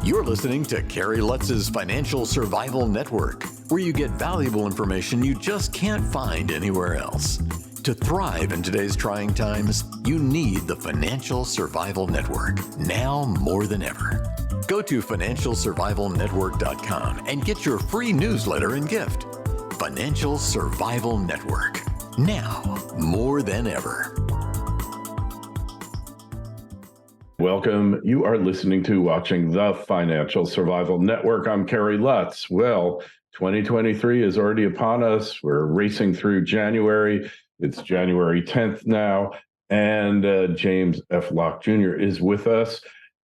You're listening to Kerry Lutz's Financial Survival Network, where you get valuable information you just can't find anywhere else. To thrive in today's trying times, you need the Financial Survival Network, now more than ever. Go to financialsurvivalnetwork.com and get your free newsletter and gift. Financial Survival Network, now more than ever. Welcome. You are listening to watching the Financial Survival Network. I'm Kerry Lutz. Well, 2023 is already upon us. We're racing through January. It's January 10th now, and James F. Locke Jr. is with us.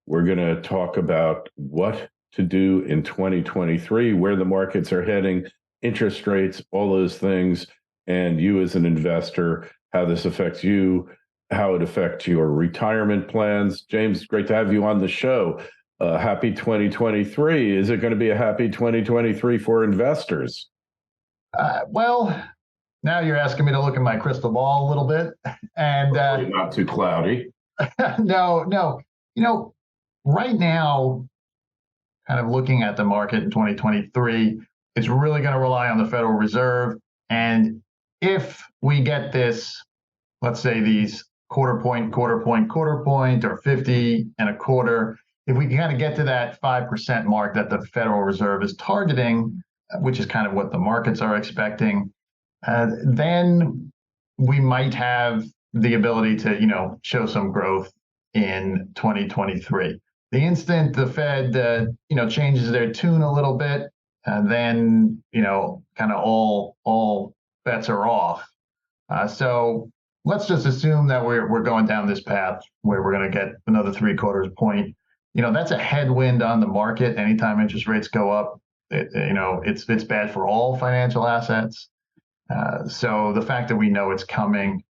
We're going to talk about what to do in 2023, where the markets are heading, interest rates, all those things, and you as an investor, how this affects you, how it affects your retirement plans. James, great to have you on the show. Happy 2023. Is it going to be a happy 2023 for investors? Well, now you're asking me to look at my crystal ball a little bit. And not too cloudy. No. Right now, kind of looking at the market in 2023, it's really going to rely on the Federal Reserve. And if we get this, let's say these quarter point, or 50 and a quarter, if we kind of get to that 5% mark that the Federal Reserve is targeting, which is kind of what the markets are expecting, then we might have the ability to, show some growth in 2023. The instant the Fed, changes their tune a little bit, then, kind of all bets are off. So let's just assume that we're going down this path where we're going to get another 3/4 point. That's a headwind on the market. Anytime interest rates go up, it's bad for all financial assets. So the fact that we know it's coming,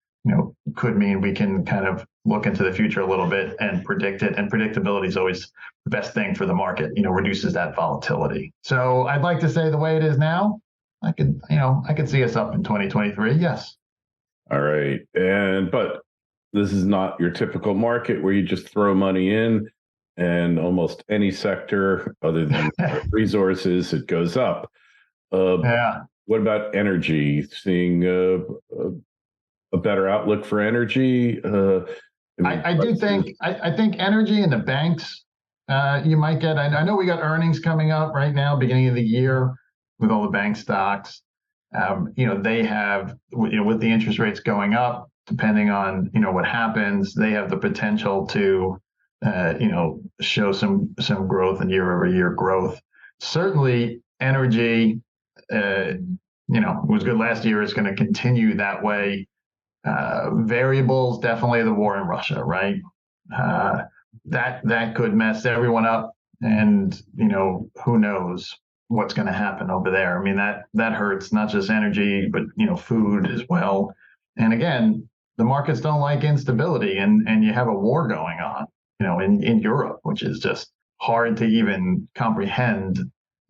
could mean we can kind of look into the future a little bit and predict it. And predictability is always the best thing for the market, reduces that volatility. So I'd like to say the way it is now, I could see us up in 2023. Yes. All right. But this is not your typical market where you just throw money in and almost any sector other than resources, it goes up. Yeah. What about energy? Seeing a better outlook for energy? I think energy and the banks, you might get, I know we got earnings coming up right now, beginning of the year with all the bank stocks. They have, with the interest rates going up, depending on, what happens, they have the potential to, show some growth and year-over-year growth. Certainly energy, was good last year, is going to continue that way. Variables, definitely the war in Russia, right? That could mess everyone up, and, who knows what's going to happen over there. I mean, that hurts not just energy, but, food as well. And again, the markets don't like instability, and you have a war going on, in Europe, which is just hard to even comprehend.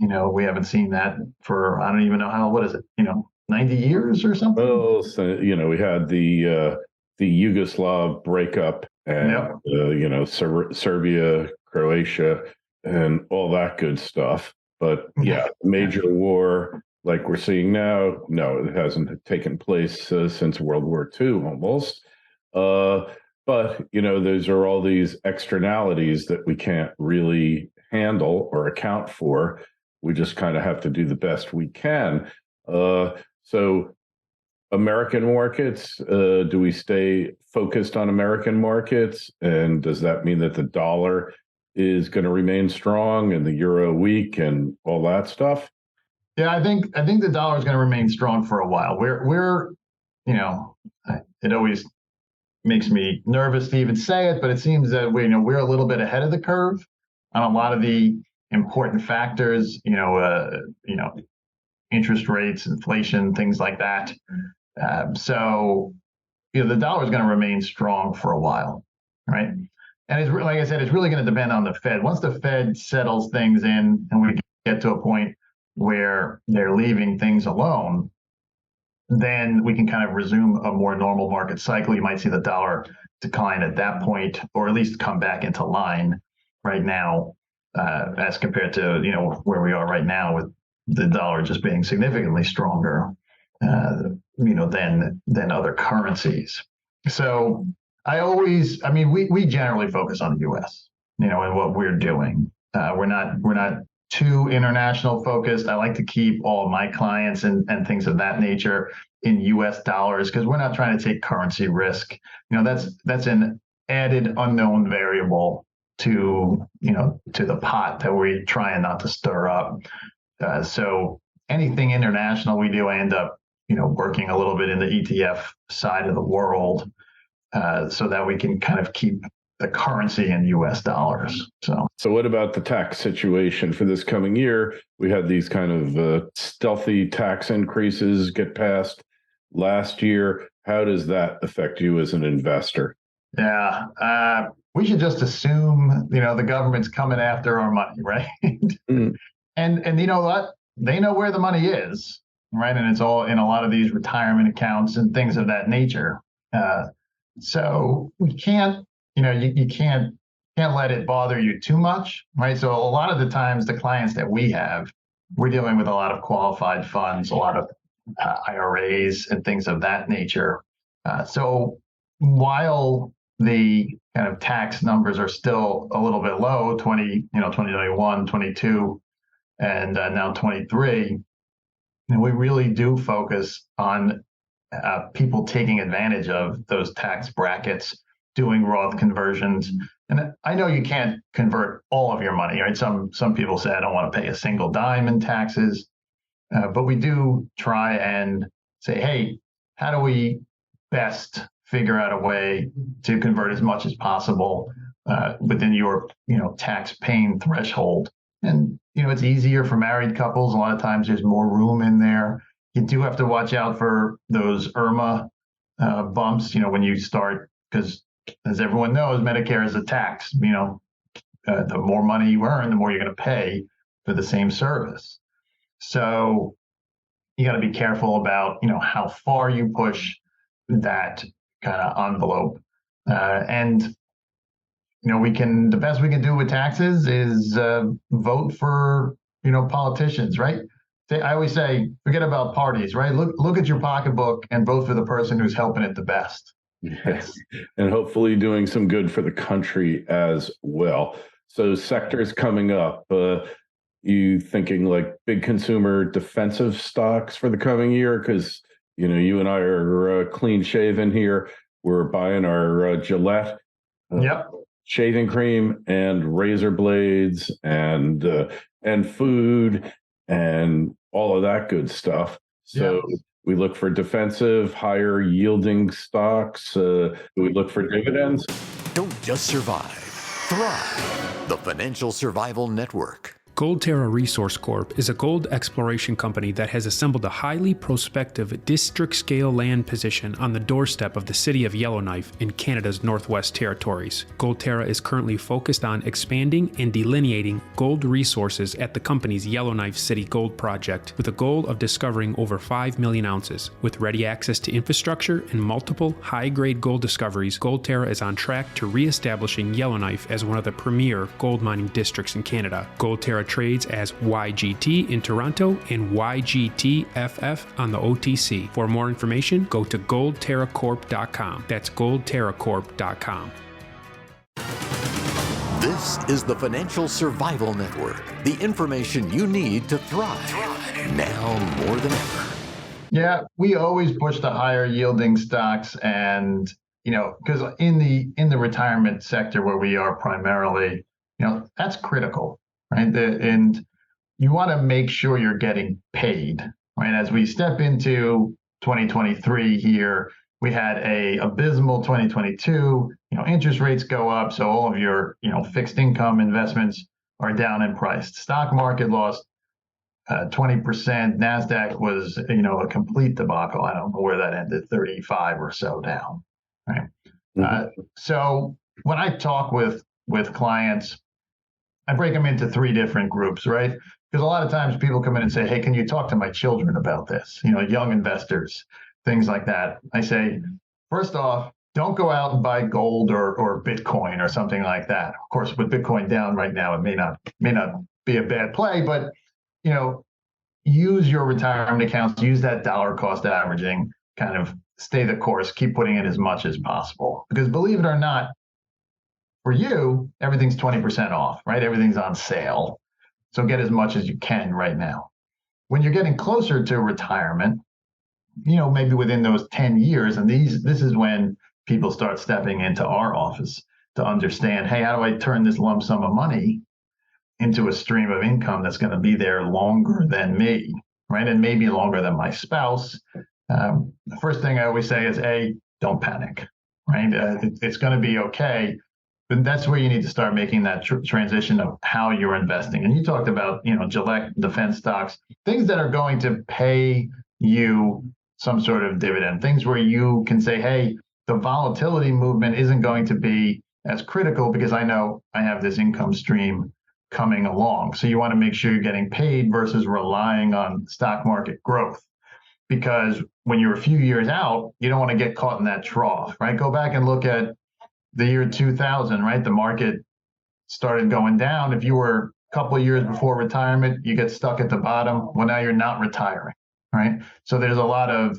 We haven't seen that for, I don't even know what is it, 90 years or something? Well, so, we had the Yugoslav breakup and, yep. Serbia, Croatia, and all that good stuff. But yeah, major war like we're seeing now, no, it hasn't taken place since World War II almost. But, those are all these externalities that we can't really handle or account for. We just kind of have to do the best we can. So American markets, do we stay focused on American markets? And does that mean that the dollar is going to remain strong and the euro weak and all that stuff? Yeah, I think the dollar is going to remain strong for a while. We're it always makes me nervous to even say it, but it seems that we're a little bit ahead of the curve on a lot of the important factors, interest rates, inflation, things like that. So the dollar is going to remain strong for a while, right? And it's, like I said, it's really going to depend on the Fed. Once the Fed settles things in and we get to a point where they're leaving things alone, then we can kind of resume a more normal market cycle. You might see the dollar decline at that point, or at least come back into line. Right now, as compared to, where we are right now with the dollar just being significantly stronger, than other currencies. So we generally focus on the U.S., and what we're doing. We're not too international focused. I like to keep all of my clients and things of that nature in U.S. dollars because we're not trying to take currency risk. That's an added unknown variable to the pot that we're trying not to stir up. So anything international we do, I end up working a little bit in the ETF side of the world, so that we can kind of keep the currency in U.S. dollars. So what about the tax situation for this coming year? We had these kind of stealthy tax increases get passed last year. How does that affect you as an investor? Yeah, we should just assume the government's coming after our money, right? Mm. And you know what? They know where the money is, right? And it's all in a lot of these retirement accounts and things of that nature. So we can't, you can't let it bother you too much, right? So a lot of the times the clients that we have, we're dealing with a lot of qualified funds, a lot of IRAs and things of that nature. So while the kind of tax numbers are still a little bit low, 2021, 22, and now 23, and we really do focus on people taking advantage of those tax brackets, doing Roth conversions. And I know you can't convert all of your money, right? Some people say, I don't want to pay a single dime in taxes. But we do try and say, hey, how do we best figure out a way to convert as much as possible within your, tax paying threshold? And, it's easier for married couples. A lot of times there's more room in there. You do have to watch out for those IRMA bumps, when you start, because as everyone knows, Medicare is a tax. The more money you earn, the more you're going to pay for the same service. So you got to be careful about, how far you push that kind of envelope. And the best we can do with taxes is vote for, politicians, right? I always say, forget about parties, right? Look at your pocketbook and vote for the person who's helping it the best. Yes. And hopefully doing some good for the country as well. So sectors coming up, you thinking like big consumer defensive stocks for the coming year? Because, you and I are clean shaven here. We're buying our Gillette shaving cream and razor blades and food and all of that good stuff. So we look for defensive, higher yielding stocks. We look for dividends. Don't just survive, thrive. The Financial Survival Network. Goldterra Resource Corp is a gold exploration company that has assembled a highly prospective district-scale land position on the doorstep of the city of Yellowknife in Canada's Northwest Territories. Goldterra is currently focused on expanding and delineating gold resources at the company's Yellowknife City Gold Project with a goal of discovering over 5 million ounces. With ready access to infrastructure and multiple high-grade gold discoveries, Goldterra is on track to re-establishing Yellowknife as one of the premier gold mining districts in Canada. Goldterra trades as YGT in Toronto and YGTFF on the OTC. For more information, go to goldterracorp.com. That's goldterracorp.com. This is the Financial Survival Network. The information you need to thrive now more than ever. Yeah, we always push the higher yielding stocks, and because in the retirement sector where we are primarily, that's critical. Right. And you want to make sure you're getting paid. Right. As we step into 2023 here, we had a abysmal 2022. Interest rates go up. So all of your, fixed income investments are down in price. The stock market lost 20%. NASDAQ was, a complete debacle. I don't know where that ended, 35 or so down. Right. Mm-hmm. So when I talk with clients, I break them into 3 different groups, right? Because a lot of times people come in and say, hey, can you talk to my children about this? Young investors, things like that. I say, first off, don't go out and buy gold or Bitcoin or something like that. Of course, with Bitcoin down right now, it may not be a bad play, but use your retirement accounts, use that dollar cost averaging, kind of stay the course, keep putting in as much as possible. Because believe it or not, for you, everything's 20% off, right? Everything's on sale. So get as much as you can right now. When you're getting closer to retirement, maybe within those 10 years, and this is when people start stepping into our office to understand, hey, how do I turn this lump sum of money into a stream of income that's going to be there longer than me, right? And maybe longer than my spouse. The first thing I always say is, A, don't panic, right? It's going to be okay. But that's where you need to start making that transition of how you're investing. And you talked about, Gillette defense stocks, things that are going to pay you some sort of dividend, things where you can say, hey, the volatility movement isn't going to be as critical because I know I have this income stream coming along. So you want to make sure you're getting paid versus relying on stock market growth. Because when you're a few years out, you don't want to get caught in that trough, right? Go back and look at the year 2000, right? The market started going down. If you were a couple of years before retirement, you get stuck at the bottom. Well, now you're not retiring, right? So there's a lot of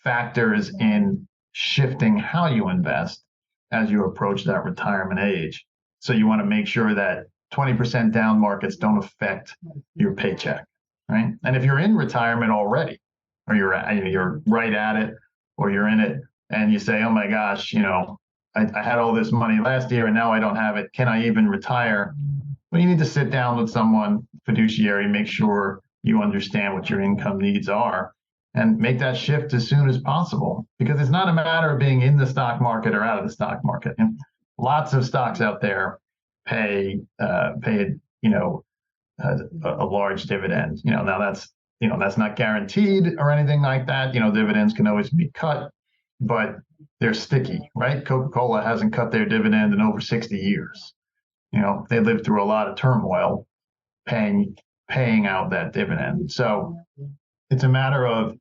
factors in shifting how you invest as you approach that retirement age. So you want to make sure that 20% down markets don't affect your paycheck, right? And if you're in retirement already, or you're right at it, or you're in it, and you say, oh my gosh, I had all this money last year and now I don't have it. Can I even retire? Well, you need to sit down with someone, fiduciary, make sure you understand what your income needs are and make that shift as soon as possible. Because it's not a matter of being in the stock market or out of the stock market. And lots of stocks out there pay a large dividend. Now that's not guaranteed or anything like that. Dividends can always be cut, but they're sticky, right? Coca-Cola hasn't cut their dividend in over 60 years. They lived through a lot of turmoil paying out that dividend. So it's a matter of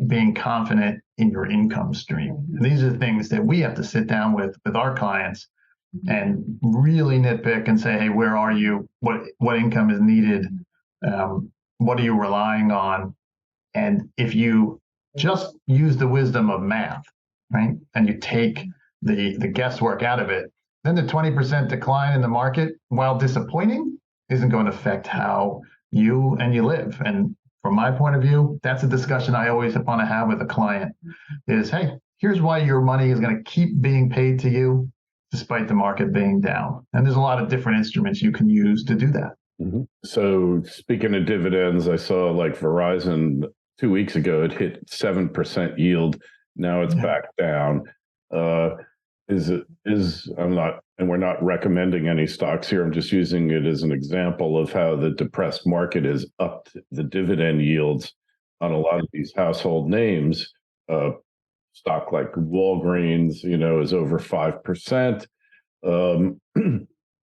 being confident in your income stream. And these are things that we have to sit down with our clients and really nitpick and say, hey, where are you? What income is needed? What are you relying on? And if you just use the wisdom of math, right, and you take the guesswork out of it, then the 20% decline in the market, while disappointing, isn't going to affect how you live. And from my point of view, that's a discussion I always want to have with a client is, hey, here's why your money is going to keep being paid to you despite the market being down. And there's a lot of different instruments you can use to do that. Mm-hmm. So speaking of dividends, I saw like Verizon 2 weeks ago, it hit 7% yield. Now it's back down. And we're not recommending any stocks here. I'm just using it as an example of how the depressed market has upped the dividend yields on a lot of these household names. Stock like Walgreens, is over 5%.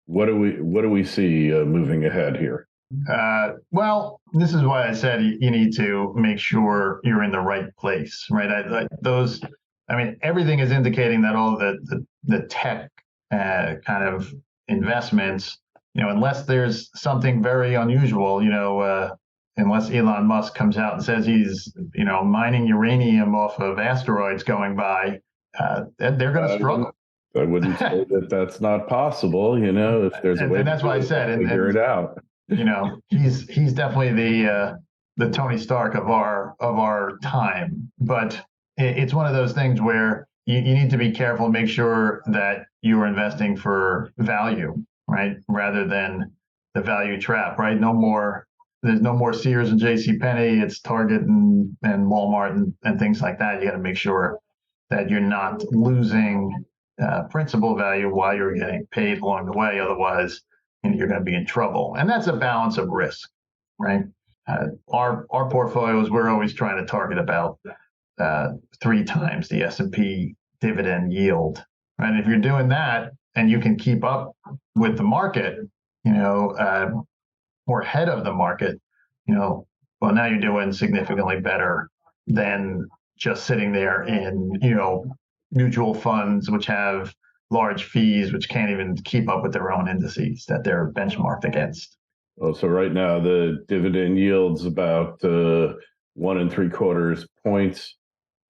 What do we see moving ahead here? Well, this is why I said you need to make sure you're in the right place, right? Everything is indicating that all the tech kind of investments, unless there's something very unusual, unless Elon Musk comes out and says he's, mining uranium off of asteroids going by, they're going to struggle. I wouldn't say that that's not possible, if there's a way. And that's why I said, figure it out. He's definitely the Tony Stark of our time, but it's one of those things where you need to be careful and make sure that you are investing for value, right, rather than the value trap, right? There's no more Sears and JCPenney. It's Target and Walmart and things like that. You got to make sure that you're not losing principal value while you're getting paid along the way. Otherwise, you're going to be in trouble. And that's a balance of risk, right? Our portfolios, we're always trying to target about 3 times the S&P dividend yield, right? And if you're doing that and you can keep up with the market, or ahead of the market, well, now you're doing significantly better than just sitting there in, mutual funds, which have large fees, which can't even keep up with their own indices that they're benchmarked against. Well, so right now the dividend yield's about 1.75 points.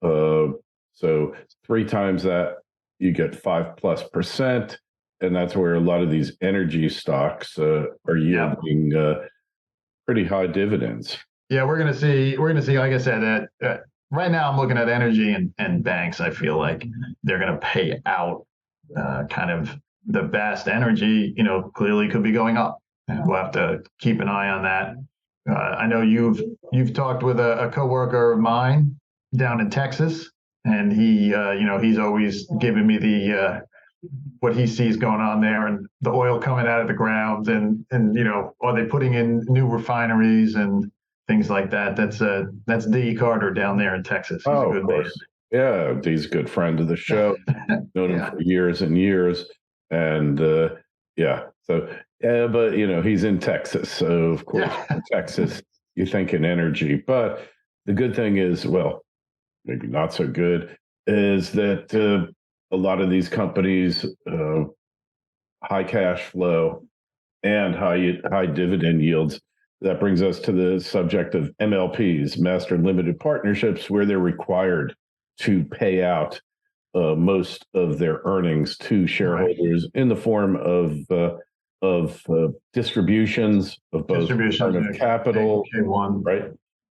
So 3 times that, you get 5+%, and that's where a lot of these energy stocks are yielding pretty high dividends. Yeah, we're gonna see. Like I said, right now I'm looking at energy and banks. I feel like they're gonna pay out kind of the best. Energy, clearly could be going up. And we'll have to keep an eye on that. I know you've talked with a coworker of mine down in Texas, and he's always giving me the what he sees going on there, and the oil coming out of the ground, and are they putting in new refineries and things like that? That's D. Carter down there in Texas. He's a good of course. Man. Yeah, D's a good friend of the show. Known him for years and years, and but he's in Texas, so of course in Texas you're thinking energy. But the good thing is, well, maybe not so good, is that a lot of these companies, high cash flow and high dividend yields. That brings us to the subject of MLPs, master limited partnerships, where they're required to pay out most of their earnings to shareholders in the form of distributions of both capital, right?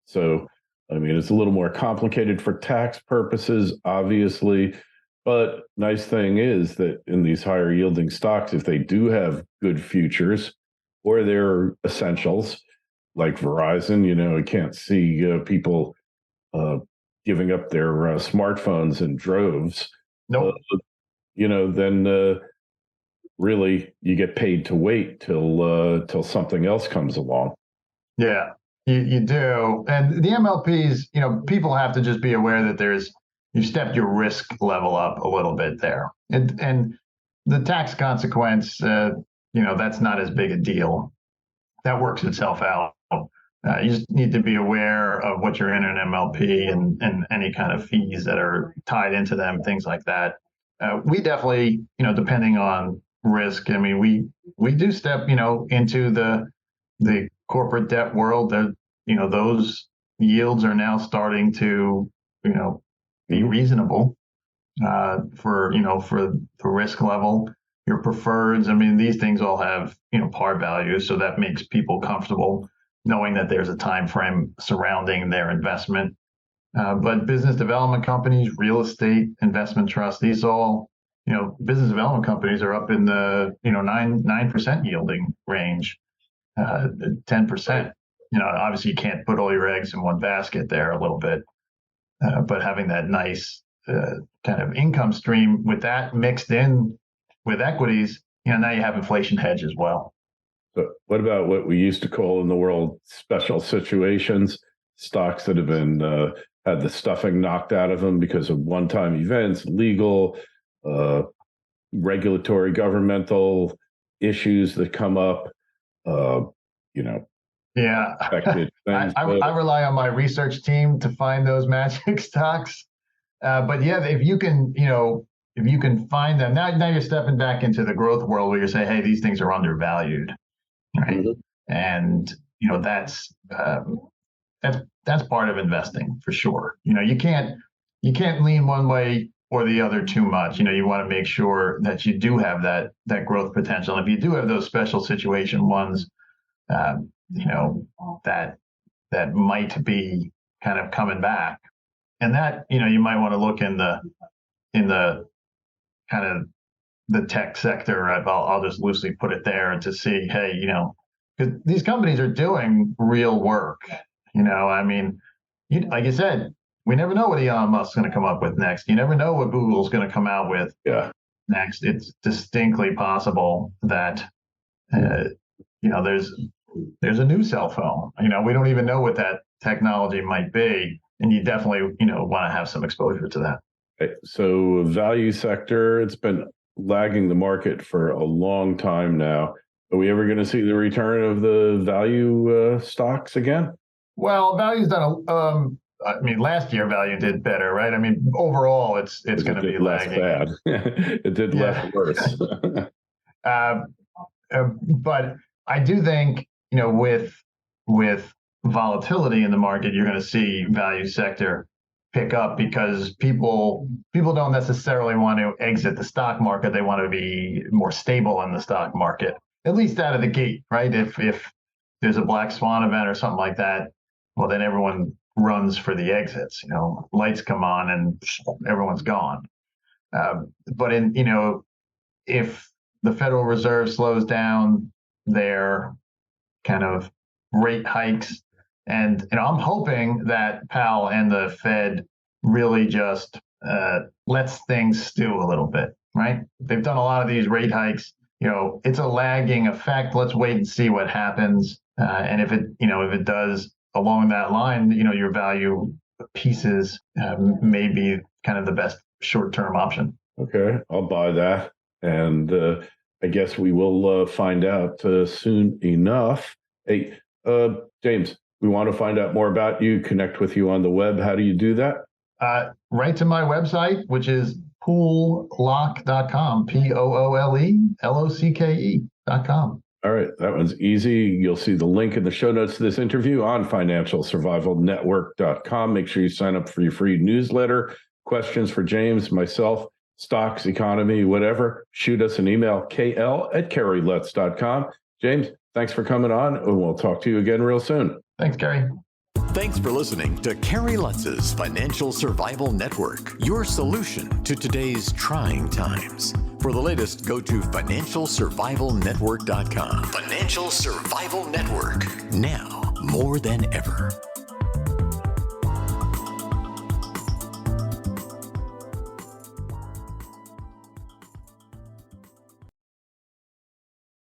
So, I mean, it's a little more complicated for tax purposes, obviously. But nice thing is that in these higher yielding stocks, if they do have good futures or they're essentials, like Verizon, I can't see people giving up their smartphones in droves. Nope. Then really you get paid to wait till something else comes along. Yeah, you do. And the MLPs, people have to just be aware that you've stepped your risk level up a little bit there. And the tax consequence, that's not as big a deal. That works itself out. You just need to be aware of what you're in an MLP and any kind of fees that are tied into them, things like that. We definitely, depending on risk, I mean, we do step, into the corporate debt world. That those yields are now starting to, be reasonable for the risk level. Your preferreds, I mean, these things all have par value, so that makes people comfortable knowing that there's a time frame surrounding their investment. But business development companies, real estate investment trusts, these all, business development companies are up in the 9% yielding range, 10%. Obviously you can't put all your eggs in one basket there a little bit. But having that nice kind of income stream with that mixed in with equities, now you have inflation hedge as well. So what about what we used to call in the world special situations, stocks that have been had the stuffing knocked out of them because of one-time events, legal, regulatory, governmental issues that come up, Yeah, I rely on my research team to find those magic stocks. But yeah, if you can find them, now you're stepping back into the growth world where you say, hey, these things are undervalued, right? Mm-hmm. And that's part of investing for sure. You can't lean one way or the other too much. You want to make sure that you do have that growth potential. And if you do have those special situation ones, that might be kind of coming back, and that you might want to look in the kind of the tech sector. I'll just loosely put it there, and to see, hey, because these companies are doing real work. I mean, like you said, we never know what Elon Musk's going to come up with next. You never know what Google's going to come out with next. It's distinctly possible that there's a new cell phone. We don't even know what that technology might be, and you definitely want to have some exposure to that. Okay. So value sector, it's been lagging the market for a long time now. Are we ever going to see the return of the value stocks again? Well, value's done I mean, last year value did better, right? I mean, overall, it's going to be less lagging. bad. It did less worse. But I do think, with volatility in the market, you're going to see value sector pick up because people don't necessarily want to exit the stock market. They want to be more stable in the stock market, at least out of the gate, right? If there's a black swan event or something like that, well, then everyone runs for the exits. Lights come on and everyone's gone. But if the Federal Reserve slows down their kind of rate hikes, and I'm hoping that Powell and the Fed really just lets things stew a little bit, right? They've done a lot of these rate hikes. It's a lagging effect. Let's wait and see what happens. And if it does along that line, your value pieces may be kind of the best short-term option. Okay, I'll buy that. And I guess we will find out soon enough. Hey, James, we want to find out more about you, connect with you on the web. How do you do that? Right to my website, which is poolelock.com, POOLELOCKE.com. All right, that one's easy. You'll see the link in the show notes to this interview on financialsurvivalnetwork.com. Make sure you sign up for your free newsletter. Questions for James, myself, stocks, economy, whatever, shoot us an email, kl@kerrylutz.com. James, thanks for coming on, and we'll talk to you again real soon. Thanks, Kerry. Thanks for listening to Kerry Lutz's Financial Survival Network, your solution to today's trying times. For the latest, go to financialsurvivalnetwork.com. Financial Survival Network, now more than ever.